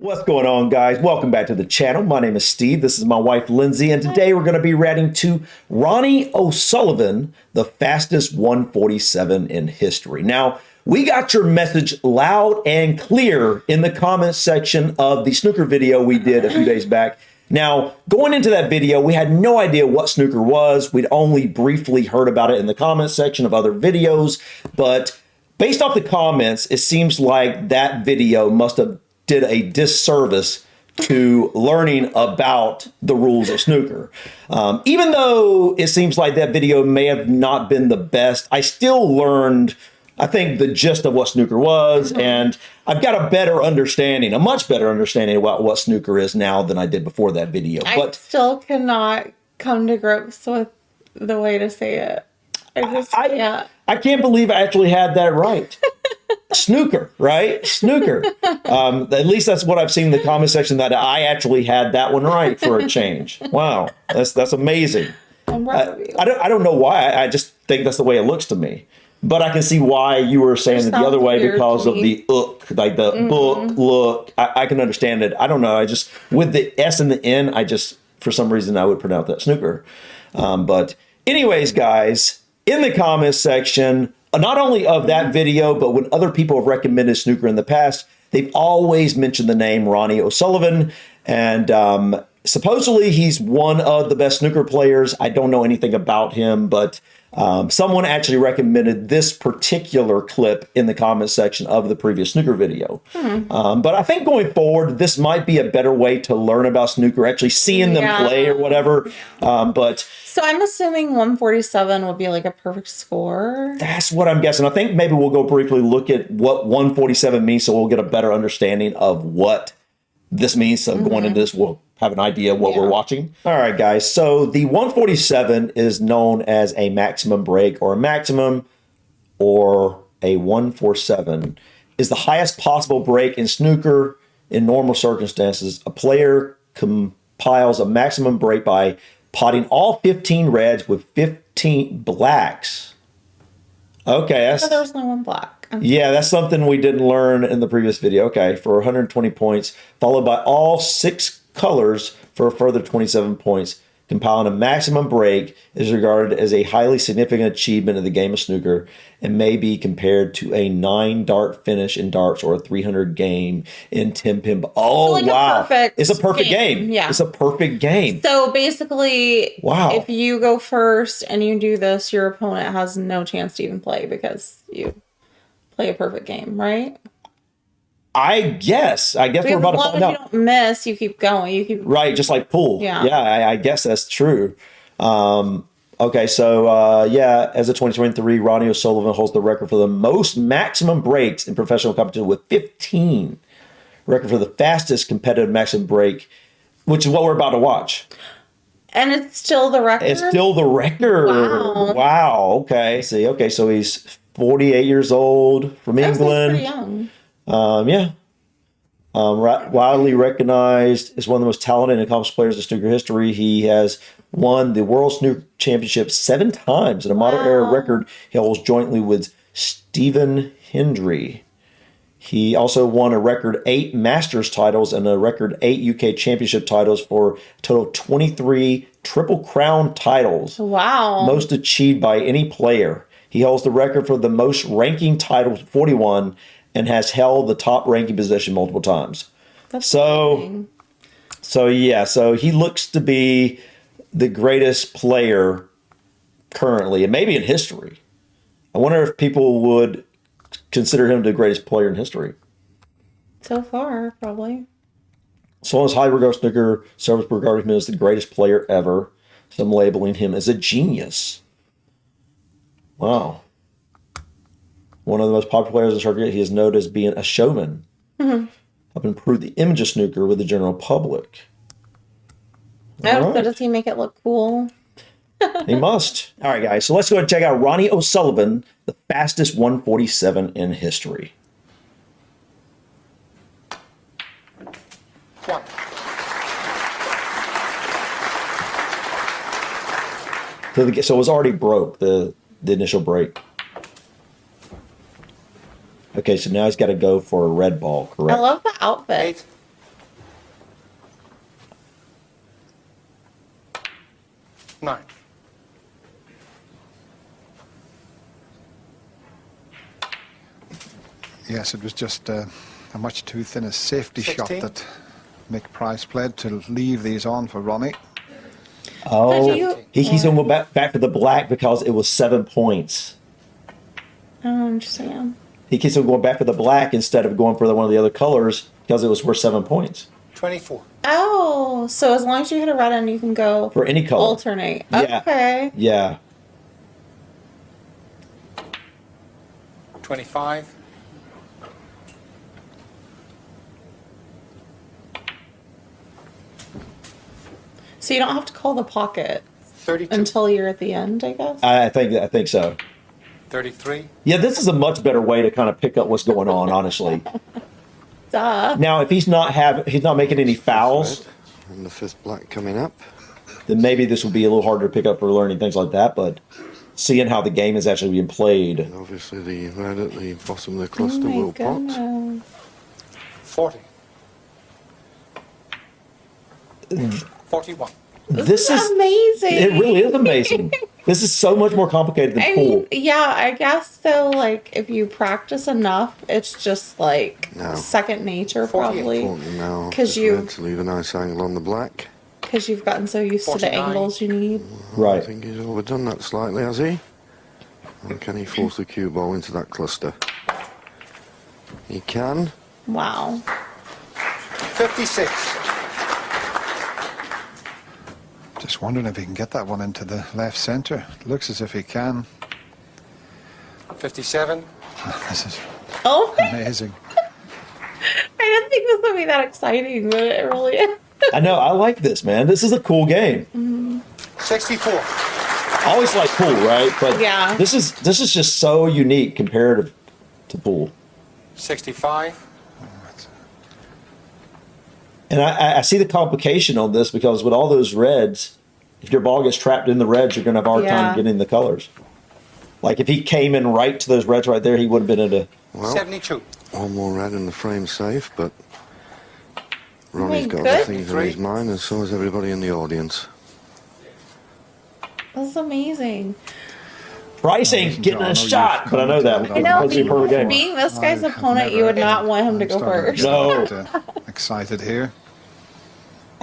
What's going on, guys? Welcome back to the channel. My name is Steve. This is my wife, Lindsay, and today we're going to be reacting to Ronnie O'Sullivan, the fastest 147 in history. Now, we got your message loud and clear in the comments section of the snooker video we did a few days back. Now, going into that video, we had no idea what snooker was. We'd only briefly heard about it in the comments section of other videos, but based off the comments, it seems like that video must have did a disservice to learning about the rules of snooker. Even though it seems like that video may have not been the best, I still learned, I think, the gist of what snooker was, and I've got a better understanding, a much better understanding about what snooker is now than I did before that video. I still cannot come to grips with the way to say it. I can't believe I actually had that right. Snooker, right? Snooker. At least that's what I've seen in the comment section, that I actually had that one right for a change. Wow, that's amazing. I'm proud of you. I don't know why. I just think that's the way it looks to me. But I can see why you were saying it the other way because of the like the book, look. I can understand it. I don't know. I just, with the S and the N, I just, for some reason, I would pronounce that snooker. But anyways, guys, in the comments section, not only of that video, but when other people have recommended snooker in the past, they've always mentioned the name Ronnie O'Sullivan. And supposedly he's one of the best snooker players. I don't know anything about him, but someone actually recommended this particular clip in the comment section of the previous snooker video. But I think going forward, this might be a better way to learn about snooker, actually seeing them play or whatever. So I'm assuming 147 would be like a perfect score. That's what I'm guessing. I think maybe we'll go briefly look at what 147 means, so we'll get a better understanding of what this means. So going into this, we'll have an idea of what we're watching. All right, guys. So the 147 is known as a maximum break, or a maximum, or a 147 is the highest possible break in snooker in normal circumstances. A player compiles a maximum break by potting all 15 reds with 15 blacks. Okay, So there was no one black. Yeah, that's something we didn't learn in the previous video. Okay, for 120 points, followed by all 6 colors for a further 27 points. Compiling a maximum break is regarded as a highly significant achievement in the game of snooker and may be compared to a 9-dart finish in darts or a 300 game in 10-pin. Oh, like wow. It's a perfect game. Yeah. It's a perfect game. So basically, wow, if you go first and you do this, your opponent has no chance to even play because you play a perfect game, right? I guess we're about to find out. If you don't miss, you keep going. You keep just like pool. Yeah, I guess that's true. Okay, so as a 2023, Ronnie O'Sullivan holds the record for the most maximum breaks in professional competition with 15. Record for the fastest competitive maximum break, which is what we're about to watch. And it's still the record? It's still the record. Wow. Okay. See, okay, so he's 48 years old from England. Pretty young. Widely recognized as one of the most talented and accomplished players in snooker history. He has won the World Snooker Championship 7 times, and a modern era record he holds jointly with Stephen Hendry. He also won a record 8 Masters titles and a record 8 UK Championship titles for a total of 23 Triple Crown titles. Wow. Most achieved by any player. He holds the record for the most ranking titles, 41, and has held the top ranking position multiple times. So he looks to be the greatest player currently, and maybe in history. I wonder if people would consider him the greatest player in history. So far, probably. So as highly regarded snooker servers regard him as the greatest player ever, some labeling him as a genius. Wow. One of the most popular players in circuit, he is noted as being a showman. Help improve the image of snooker with the general public. So does he make it look cool? He must. All right, guys. So let's go ahead and check out Ronnie O'Sullivan, the fastest 147 in history. So it was already broke, the initial break. Okay, so now he's got to go for a red ball, correct? I love the outfit. 9. Yes, it was just a much too thin a safety 16. shot that Mick Price played to leave these on for Ronnie. Oh, you- he's going to go back for the black because it was 7 points. I don't understand. He keeps on going back for the black instead of going for one of the other colors because it was worth 7 points. 24. Oh, so as long as you hit a red end, you can go For any color. alternate. Yeah. Okay. Yeah. 25. So you don't have to call the pocket 32. until you're at the end, I guess. I think so. 33. Yeah, this is a much better way to kind of pick up what's going on, honestly. Duh. Now, if he's not making any fouls, And the 5th black coming up. then maybe this will be a little harder to pick up for learning things like that. But seeing how the game is actually being played, And obviously the red at the bottom of the Oh cluster my will pot. goodness. 40. 41. this is amazing. It really is amazing. This is so much more complicated than I pool. mean, yeah, I guess so. Like, if you practice enough, it's just like No. second nature, 48. probably, Important now. 'Cause for you- red to leave a nice angle on the black. because you've gotten so used to the 49. angles you need. I Right. think he's overdone that slightly, has he? And can he force the cue ball into that cluster? He can. Wow. 56. Just wondering if he can get that one into the left centre. Looks as if he can. 57. This is Oh, my, amazing. I didn't think this would be that exciting, but it really is. I know. I like this, man. This is a cool game. 64. I always like pool, right? But Yeah. this is just so unique compared to pool. 65. And I see the complication on this because with all those reds, if your ball gets trapped in the reds, you're going to have a hard Yeah. time getting the colors. Like if he came in right to those reds right there, he would have been in a. Well, 72. one more red in the frame safe, but Ronnie's got goodness. other things in his mind, and so has everybody in the audience. That's amazing. Price ain't getting a shot, but I know that. I know, It's a perfect game. being this guy's I have opponent, you never- would not want him to I'm go starting first. No. to get, excited here.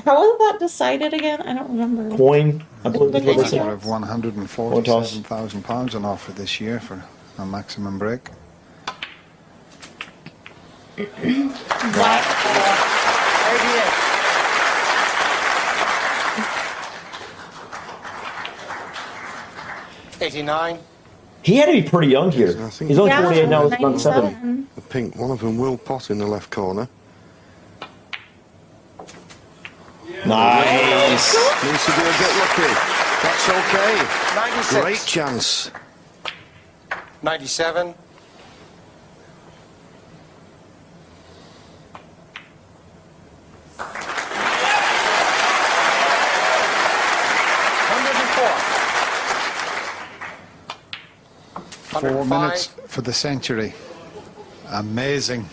How was that decided again? I don't remember. Coin, I believe is what they We said. have £147,000 on offer this year for a maximum break. Wow. 88. '89. He had to be pretty young here. I think- He's only Yeah, 48 now. He's about 70. 97. The pink, one of them will pot in the left corner. Nice. Needs to be a bit lucky. That's okay. 96. Great chance. 97. 104. 4 105. minutes for the century. Amazing.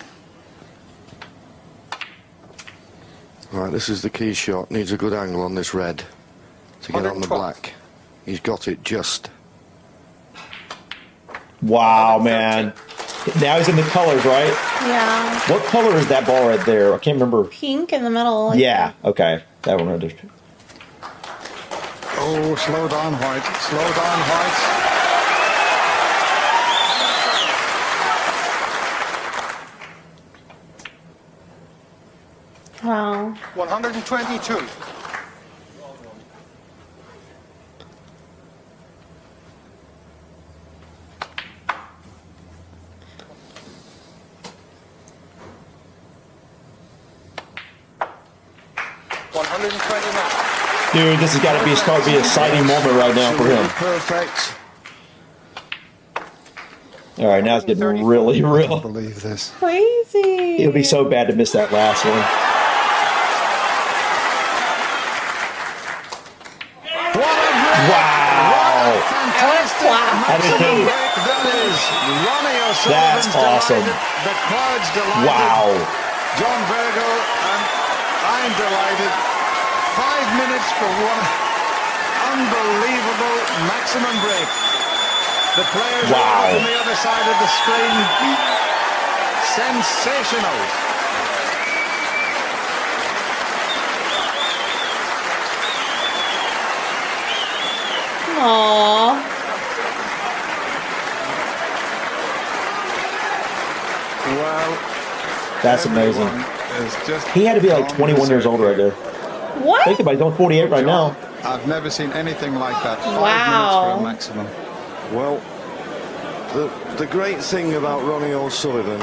Right, this is the key shot. Needs a good angle on this red to get on the 112. black. He's got it just. Wow, man. Now he's in the colors, right? Yeah. What color is that ball right there? I can't remember. Pink in the middle. like Yeah, okay. That one right there. Oh, slow down, White. Slow down, White. Wow. 122. Dude, this has got to be an exciting moment right now for him. Perfect. All right, now it's getting really real. Believe this. Crazy. It would be so bad to miss that last one. Wow. Fantastic. I didn't think- That is Ronnie O'Sullivan's That's awesome. delighted. The crowd's delighted. Wow. John Virgo, and I'm delighted. 5 minutes for one. Unbelievable maximum break. The players Wow. on the other side of the screen. Sensational. Aww. Well, That's amazing. everyone is just He had to be like gone 21 years old right berserk. there. What? Think about it, he's only 48 right now. I've never seen anything like that. 5 Wow. minutes for a maximum. Well, the great thing about Ronnie O'Sullivan,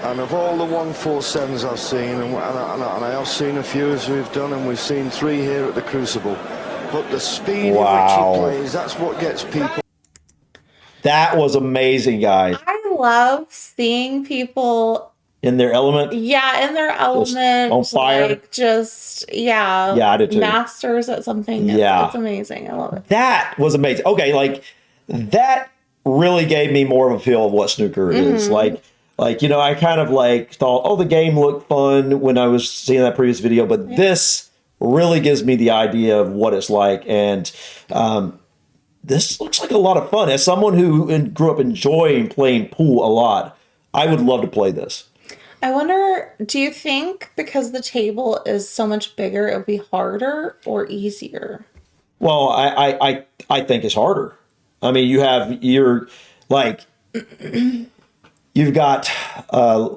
and of all the 147s I've seen, and I have seen a few as we've done, and we've seen 3 here at the Crucible, but the speed Wow. in which he plays, that's what gets people. That was amazing, guys. I love seeing people, In their element. yeah, in their element, on fire. like just, yeah, Yeah, I did too. masters at something. Yeah. It's amazing. I love it. That was amazing. Okay, like that really gave me more of a feel of what snooker is. Like you know, I kind of like thought, oh, the game looked fun when I was seeing that previous video, but this really gives me the idea of what it's like. And this looks like a lot of fun. As someone who grew up enjoying playing pool a lot, I would love to play this. I wonder, do you think because the table is so much bigger, it would be harder or easier? Well, I think it's harder. I mean, you've got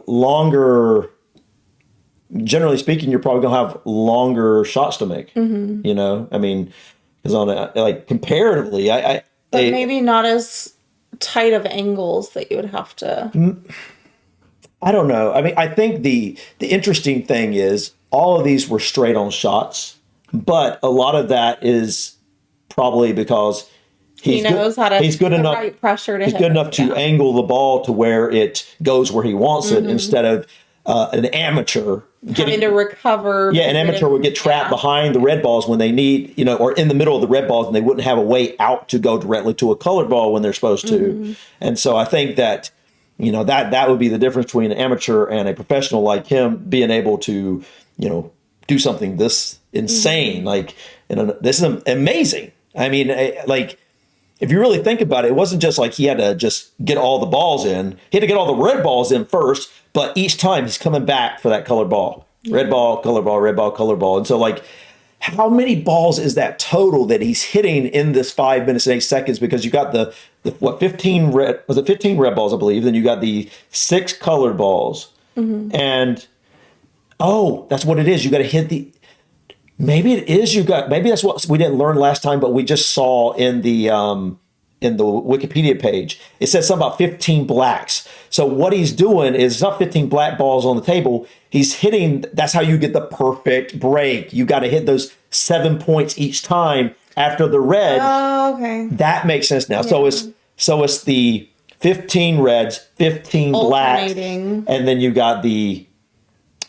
longer. Generally speaking, you're probably gonna have longer shots to make. You know, I mean, because on comparatively, But maybe not as tight of angles that you would have to. I don't know. I mean, I think the interesting thing is all of these were straight on shots, but a lot of that is probably because He knows how to. He's good the enough. Right pressure to He's hit good it, enough to yeah. angle the ball to where it goes where he wants it, instead of an amateur having to recover. Yeah, an amateur would get trapped behind the red balls when they need, you know, or in the middle of the red balls, and they wouldn't have a way out to go directly to a colored ball when they're supposed to. And so I think that, you know, that would be the difference between an amateur and a professional like him being able to, you know, do something this insane. Like, you know, this is amazing. I mean, like, if you really think about it, it wasn't just like he had to just get all the balls in. He had to get all the red balls in first, but each time he's coming back for that colored ball. Red ball, colored ball, red ball, colored ball. And so, like, how many balls is that total that he's hitting in this 5 minutes and 8 seconds? Because you got the 15 red, was it 15 red balls, I believe. Then you got the 6 colored balls. And, oh, that's what it is. You got to hit the, maybe it is maybe that's what we didn't learn last time, but we just saw in the Wikipedia page. It says something about 15 blacks. So what he's doing is it's not 15 black balls on the table. He's hitting, that's how you get the perfect break. You got to hit those 7 points each time after the red. Oh, okay. That makes sense now. So it's the 15 reds, 15 blacks, Alternating. and then you got the,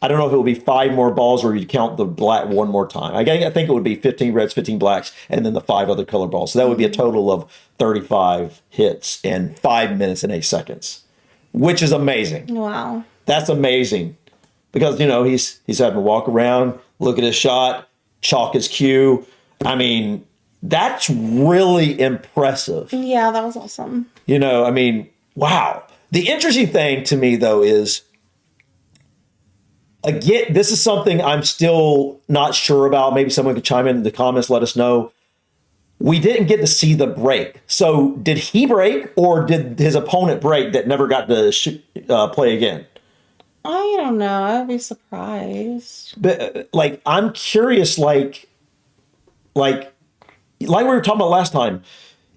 I don't know if it would be 5 more balls or you count the black one more time. I think it would be 15 reds, 15 blacks, and then the 5 other color balls. So that would be a total of 35 hits in 5 minutes and 8 seconds, which is amazing. Wow. That's amazing because, you know, he's having to walk around, look at his shot, chalk his cue. I mean, that's really impressive. Yeah, that was awesome. You know, I mean, wow. The interesting thing to me, though, is, again, this is something I'm still not sure about. Maybe someone could chime in the comments, let us know. We didn't get to see the break. So did he break or did his opponent break that never got to play again? I don't know. I would be surprised. But like, I'm curious, like we were talking about last time,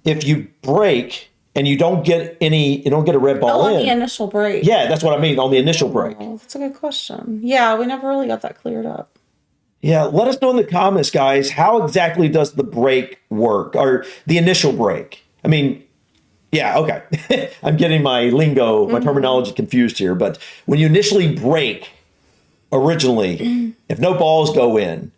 if you break and you don't get a red ball On in. the initial break. Yeah, that's what I mean, on the initial break. Oh, that's a good question. Yeah, we never really got that cleared up. Yeah, let us know in the comments, guys, how exactly does the break work, or the initial break? I mean, yeah, okay. I'm getting my lingo, my terminology confused here, but when you initially break, originally, if no balls go in,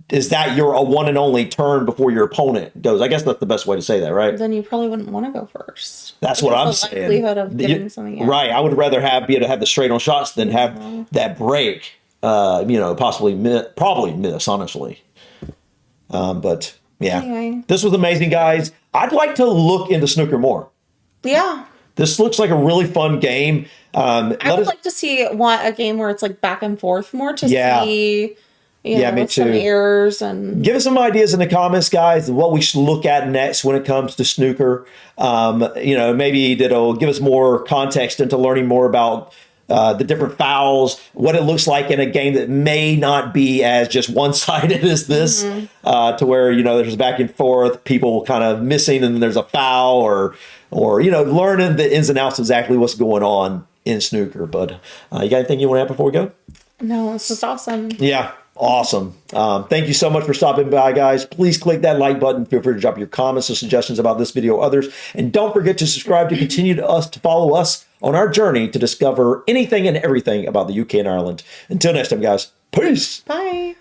is that your a one and only turn before your opponent goes? I guess that's the best way to say that, right? Then you probably wouldn't want to go first. That's what I'm The saying. likelihood of getting something in. Right. I would rather be able to have the straight on shots than have that break, you know, probably miss, honestly. But Yeah. Anyway. This was amazing, guys. I'd like to look into snooker more. Yeah. This looks like a really fun game. I would like to see a game where it's like back and forth more to see, you know, me with some too. errors and Give us some ideas in the comments, guys, what we should look at next when it comes to snooker. You know, maybe that'll give us more context into learning more about the different fouls, what it looks like in a game that may not be as just one-sided as this, to where, you know, there's back and forth, people kind of missing and then there's a foul or, you know, learning the ins and outs of exactly what's going on in snooker. But you got anything you want to add before we go? no, it's just awesome. Yeah, awesome. Thank you so much for stopping by, guys. Please click that like button. Feel free to drop your comments or suggestions about this video or others. And don't forget to subscribe to continue to follow us on our journey to discover anything and everything about the UK and Ireland. Until next time, guys. Peace. Bye.